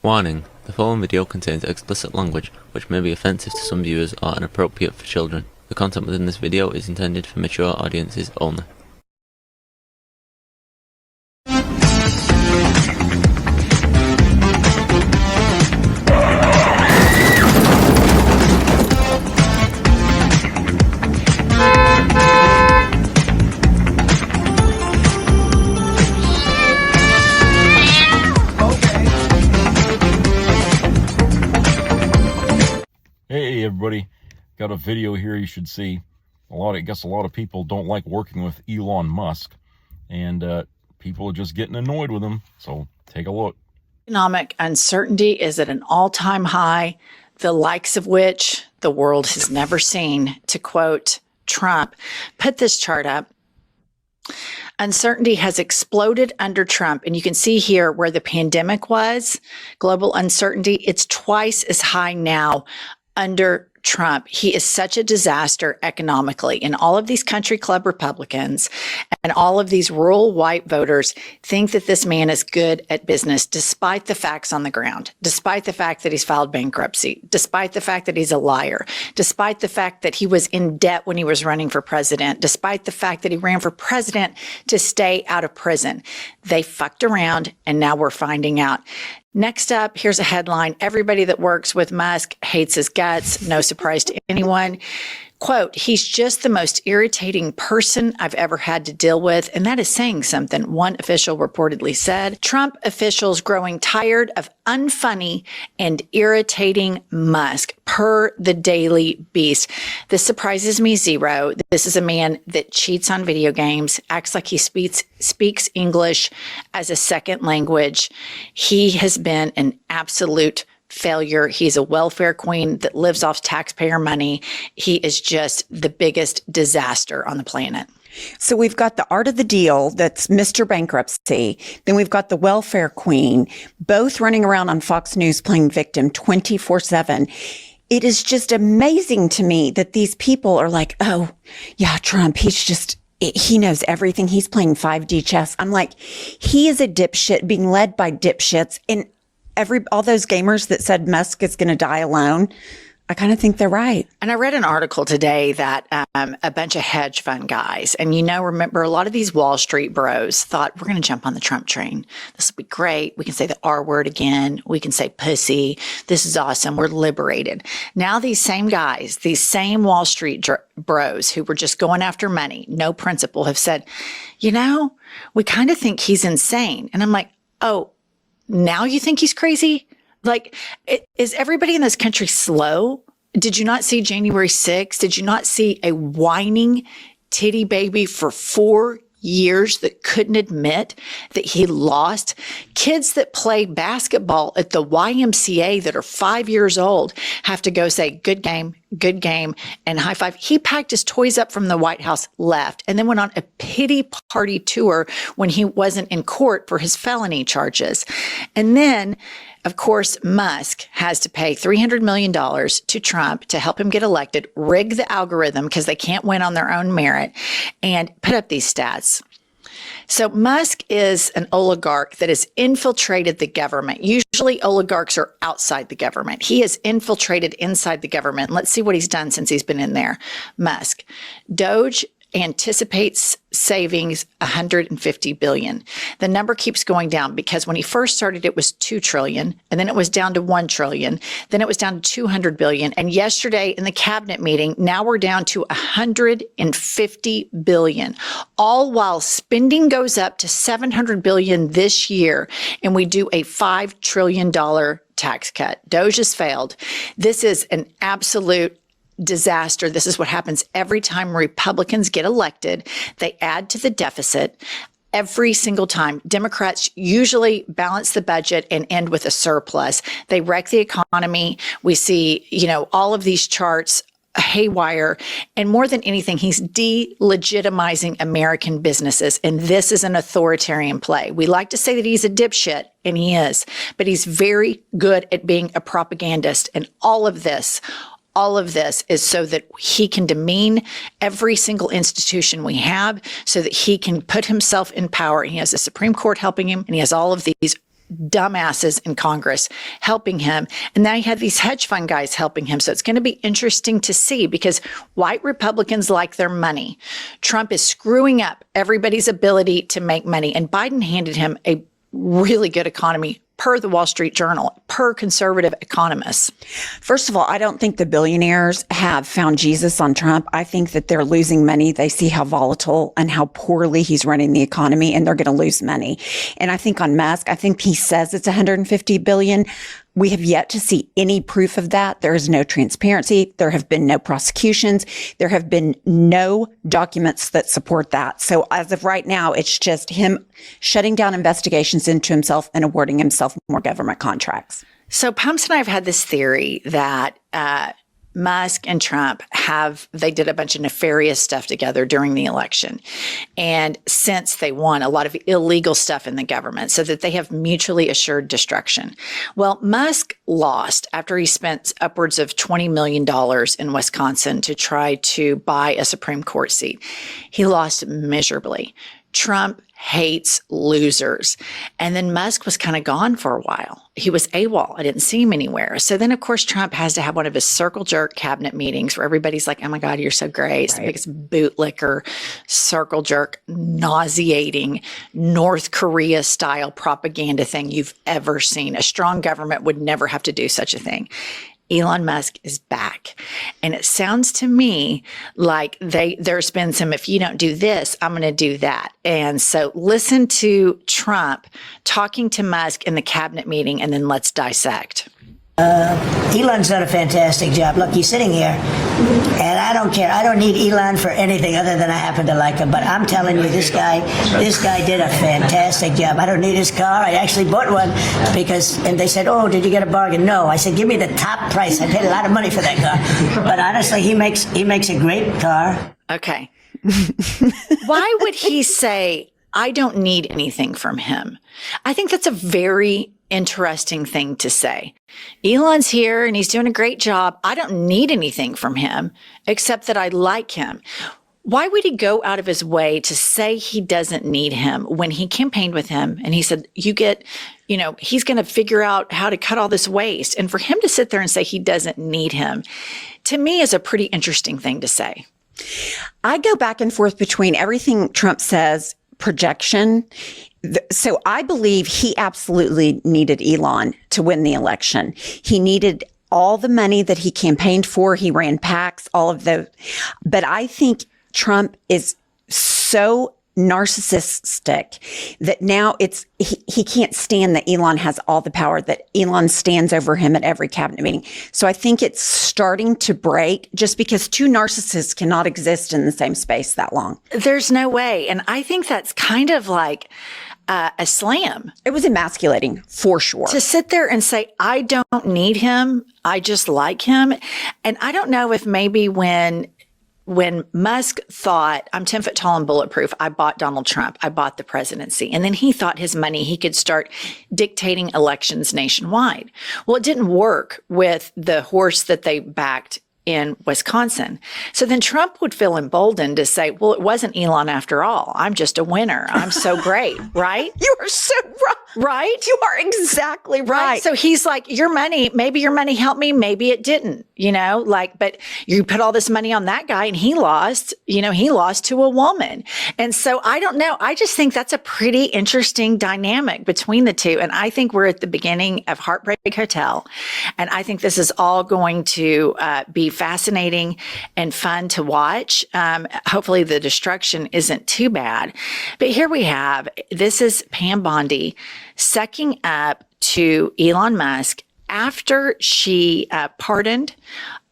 Warning: the following video contains explicit language which may be offensive to some viewers or inappropriate for children. The content within this video is intended for mature audiences only. Hey everybody, got a video here you should see. I guess a lot of people don't like working with Elon Musk, and people are just getting annoyed with him, so take a look. Economic uncertainty is at an all-time high, the likes of which the world has never seen. To quote Trump, put this chart up. Uncertainty has exploded under Trump. And you can see here where the pandemic was, global uncertainty, it's twice as high now under Trump. He is such a disaster economically. And all of these country club Republicans and all of these rural white voters think that this man is good at business, despite the facts on the ground, despite the fact that he's filed bankruptcy, despite the fact that he's a liar, despite the fact that he was in debt when he was running for president, despite the fact that he ran for president to stay out of prison. They fucked around, and now we're finding out. Next up, here's a headline. Everybody that works with Musk hates his guts. No surprise to anyone. Quote, he's just the most irritating person I've ever had to deal with. And that is saying something, one official reportedly said. Trump officials growing tired of unfunny and irritating Musk, per the Daily Beast. This surprises me zero. This is a man that cheats on video games, acts like he speaks English as a second language. He has been an absolute failure. He's a welfare queen that lives off taxpayer money. He is just the biggest disaster on the planet. So we've got the art of the deal, that's Mr. Bankruptcy. Then we've got the welfare queen, both running around on Fox News playing victim 24/7. It is just amazing to me that these people are like, oh, yeah, Trump, he knows everything. He's playing 5D chess. I'm like, he is a dipshit being led by dipshits. And all those gamers that said Musk is going to die alone, I kind of think they're right. And I read an article today that a bunch of hedge fund guys, and remember, a lot of these Wall Street bros thought, we're going to jump on the Trump train. This will be great. We can say the R word again. We can say pussy. This is awesome. We're liberated. Now these same guys, these same Wall Street bros who were just going after money, no principle, have said, we kind of think he's insane. And I'm like, oh, now you think he's crazy? Like, is everybody in this country slow? Did you not see January 6th? Did you not see a whining titty baby for 4 years that couldn't admit that he lost? Kids that play basketball at the YMCA that are 5 years old have to go say, good game, and high five. He packed his toys up from the White House, left, and then went on a pity party tour when he wasn't in court for his felony charges. And then, of course, Musk has to pay $300 million to Trump to help him get elected, rig the algorithm because they can't win on their own merit, and put up these stats. So Musk is an oligarch that has infiltrated the government. Usually oligarchs are outside the government. He has infiltrated inside the government. Let's see what he's done since he's been in there. Musk. Doge anticipates savings $150 billion. The number keeps going down because when he first started, it was $2 trillion, and then it was down to $1 trillion. Then it was down to $200 billion. And yesterday in the cabinet meeting, now we're down to $150 billion, all while spending goes up to $700 billion this year. And we do a $5 trillion tax cut. Doge has failed. This is an absolute disaster. This is what happens every time Republicans get elected. They add to the deficit every single time. Democrats usually balance the budget and end with a surplus. They wreck the economy. We see, all of these charts haywire. And more than anything, he's delegitimizing American businesses. And this is an authoritarian play. We like to say that he's a dipshit, and he is, but he's very good at being a propagandist. And all of this is so that he can demean every single institution we have, so that he can put himself in power. And he has the Supreme Court helping him, and he has all of these dumbasses in Congress helping him. And now you have these hedge fund guys helping him. So it's going to be interesting to see because white Republicans like their money. Trump is screwing up everybody's ability to make money. And Biden handed him a really good economy per the Wall Street Journal, per conservative economists. First of all, I don't think the billionaires have found Jesus on Trump. I think that they're losing money. They see how volatile and how poorly he's running the economy, and they're going to lose money. And I think on Musk, I think he says it's 150 billion. We have yet to see any proof of that. There is no transparency. There have been no prosecutions. There have been no documents that support that. So as of right now, it's just him shutting down investigations into himself and awarding himself more government contracts. So Pumps and I have had this theory that Musk and Trump they did a bunch of nefarious stuff together during the election. And since they won, a lot of illegal stuff in the government so that they have mutually assured destruction. Well, Musk lost after he spent upwards of $20 million in Wisconsin to try to buy a Supreme Court seat. He lost miserably. Trump hates losers. And then Musk was kind of gone for a while. He was AWOL. I didn't see him anywhere. So then, of course, Trump has to have one of his circle jerk cabinet meetings where everybody's like, oh my God, you're so great. It's the biggest bootlicker, circle jerk, nauseating, North Korea style propaganda thing you've ever seen. A strong government would never have to do such a thing. Elon Musk is back. And it sounds to me like there's been some, if you don't do this, I'm going to do that. And so listen to Trump talking to Musk in the cabinet meeting, and then let's dissect. Elon's done a fantastic job. Look, he's sitting here, and I don't care. I don't need Elon for anything other than I happen to like him. But I'm telling you, this guy did a fantastic job. I don't need his car. I actually bought one and they said, "Oh, did you get a bargain?" No, I said, "Give me the top price." I paid a lot of money for that car. But honestly, he makes a great car. Okay. Why would he say, "I don't need anything from him"? I think that's a very interesting thing to say. Elon's here and he's doing a great job. I don't need anything from him except that I like him. Why would he go out of his way to say he doesn't need him when he campaigned with him and he said, he's going to figure out how to cut all this waste. And for him to sit there and say he doesn't need him, to me is a pretty interesting thing to say. I go back and forth between everything Trump says, projection. So I believe he absolutely needed Elon to win the election. He needed all the money that he campaigned for. He ran PACs, all of those. But I think Trump is so narcissistic that now he can't stand that Elon has all the power, that Elon stands over him at every cabinet meeting. So I think it's starting to break just because two narcissists cannot exist in the same space that long. There's no way. And I think that's kind of like a slam. It was emasculating for sure. To sit there and say, I don't need him. I just like him. And I don't know if maybe when Musk thought, I'm 10 foot tall and bulletproof, I bought Donald Trump, I bought the presidency. And then he thought his money, he could start dictating elections nationwide. Well, it didn't work with the horse that they backed in Wisconsin. So then Trump would feel emboldened to say, well, it wasn't Elon after all. I'm just a winner. I'm so great, right? You are so right. Right? You are exactly right. So he's like, maybe your money helped me, maybe it didn't, but you put all this money on that guy and he lost to a woman. And so I don't know. I just think that's a pretty interesting dynamic between the two. And I think we're at the beginning of Heartbreak Hotel. And I think this is all going to be fascinating and fun to watch. Hopefully the destruction isn't too bad. But here we have, this is Pam Bondi sucking up to Elon Musk after she pardoned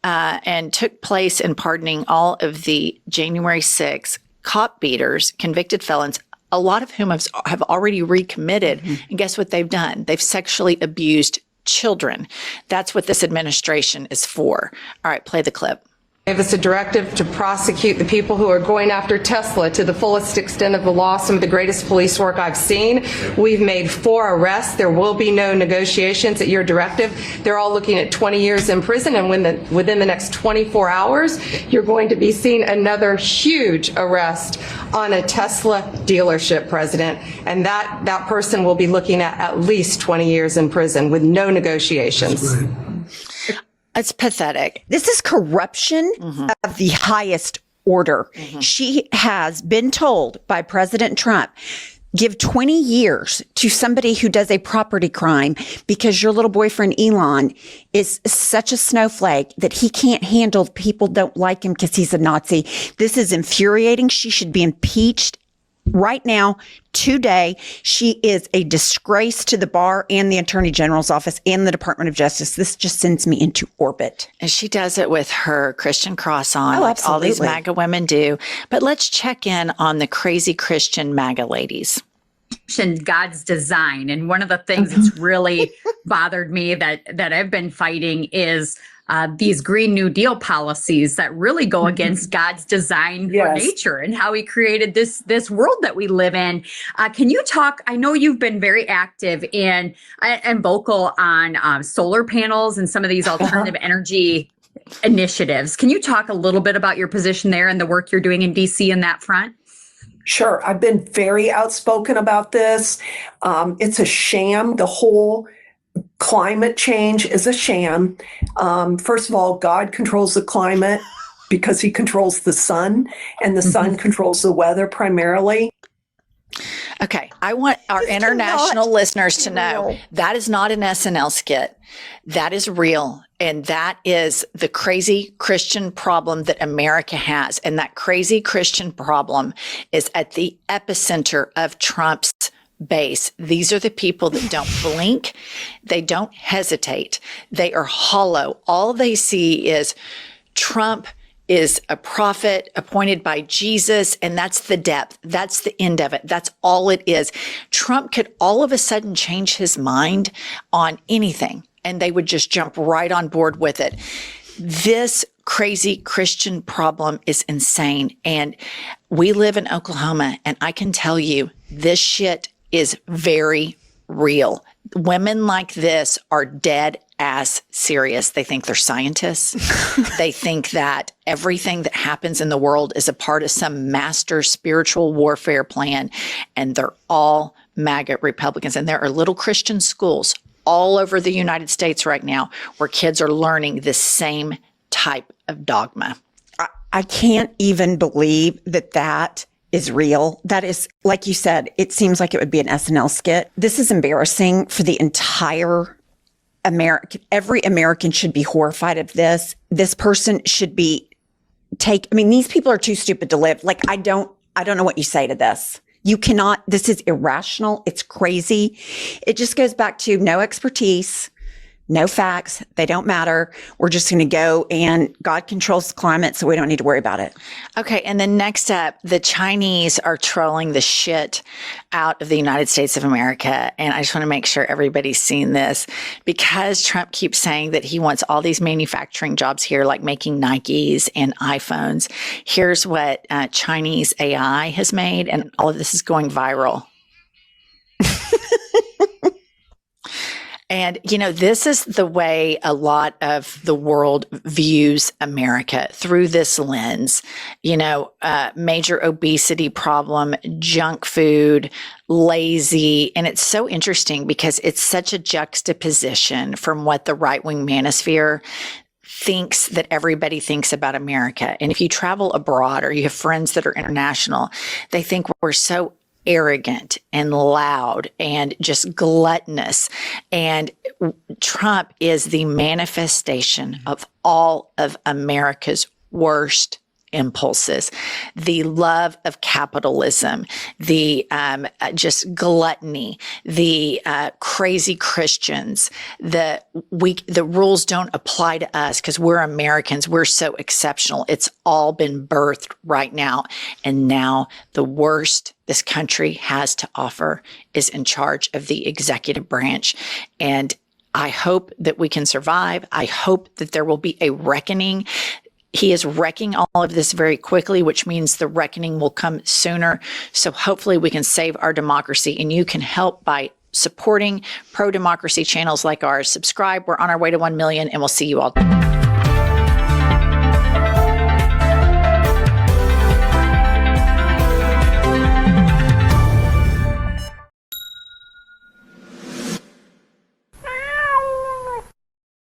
and took place in pardoning all of the January 6th cop beaters, convicted felons, a lot of whom have already recommitted. Mm-hmm. And guess what they've done? They've sexually abused children. That's what this administration is for. All right, play the clip. gave us a directive to prosecute the people who are going after Tesla to the fullest extent of the law, some of the greatest police work I've seen. We've made 4 arrests. There will be no negotiations at your directive. They're all looking at 20 years in prison, and within the next 24 hours, you're going to be seeing another huge arrest on a Tesla dealership, President, and that person will be looking at least 20 years in prison with no negotiations. It's pathetic. This is corruption of the highest order. She has been told by President Trump, give 20 years to somebody who does a property crime because your little boyfriend Elon is such a snowflake that he can't handle people don't like him because he's a Nazi. This is infuriating. She should be impeached right now, today. She is a disgrace to the bar and the Attorney General's office and the Department of Justice. This just sends me into orbit. And she does it with her Christian cross on, Oh, like all these absolutely. MAGA women do. But let's check in on the crazy Christian MAGA ladies. God's design. And one of the things that's really bothered me that I've been fighting is these Green New Deal policies that really go against God's design for nature and how he created this world that we live in. Can you talk? I know you've been very active and vocal on solar panels and some of these alternative energy initiatives. Can you talk a little bit about your position there and the work you're doing in DC in that front? Sure. I've been very outspoken about this. It's a sham. The whole climate change is a sham. First of all, God controls the climate because he controls the sun, and the sun controls the weather primarily. Okay, I want our international listeners to know that is not an SNL skit. That is real. And that is the crazy Christian problem that America has. And that crazy Christian problem is at the epicenter of Trump's base. These are the people that don't blink. They don't hesitate. They are hollow. All they see is Trump is a prophet appointed by Jesus, and that's the depth. That's the end of it. That's all it is. Trump could all of a sudden change his mind on anything, and they would just jump right on board with it. This crazy Christian problem is insane, and we live in Oklahoma, and I can tell you this shit is very real. Women like this are dead ass serious. They think they're scientists. They think that everything that happens in the world is a part of some master spiritual warfare plan. And they're all MAGA Republicans. And there are little Christian schools all over the United States right now where kids are learning this same type of dogma. I can't even believe that is real. That is, like you said, it seems like it would be an SNL skit. This is embarrassing for the entire American. Every American should be horrified of this. This person should be these people are too stupid to live. Like, I don't know what you say to this. You cannot, this is irrational. It's crazy. It just goes back to no expertise, no facts. They don't matter. We're just going to go, and God controls the climate, so we don't need to worry about it. Okay. And then next up, the Chinese are trolling the shit out of the United States of America. And I just want to make sure everybody's seen this, because Trump keeps saying that he wants all these manufacturing jobs here, like making Nikes and iPhones. Here's what Chinese AI has made, and all of this is going viral. And, this is the way a lot of the world views America, through this lens. Major obesity problem, junk food, lazy. And it's so interesting because it's such a juxtaposition from what the right-wing manosphere thinks that everybody thinks about America. And if you travel abroad or you have friends that are international, they think we're so arrogant and loud and just gluttonous. And Trump is the manifestation of all of America's worst impulses, the love of capitalism, the just gluttony, the crazy Christians, the rules don't apply to us because we're Americans. We're so exceptional. It's all been birthed right now. And now the worst this country has to offer is in charge of the executive branch. And I hope that we can survive. I hope that there will be a reckoning. He is wrecking all of this very quickly, which means the reckoning will come sooner. So hopefully we can save our democracy, and you can help by supporting pro-democracy channels like ours. Subscribe. We're on our way to 1 million, and we'll see you all.